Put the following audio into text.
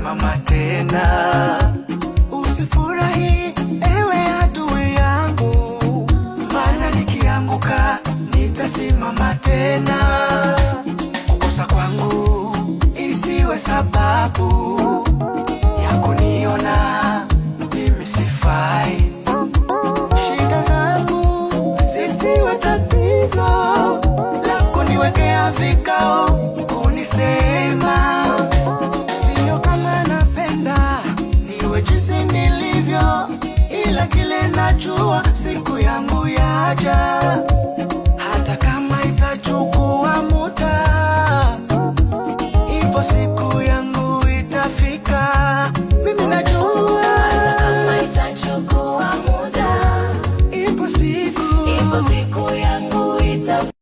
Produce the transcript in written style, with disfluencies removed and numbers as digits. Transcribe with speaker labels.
Speaker 1: nitasimama tena. Usifurahi ewe adui yangu, maana nikianguka nitasimama tena. Kukosa kwangu isiwe sababu ya kuniona mimi sifai. Shida zangu zisiwe tatizo la kuniwekea vikao, kunisema sio kama napenda niwe jinsi nilivyo, ila kile najua siku yangu yaja.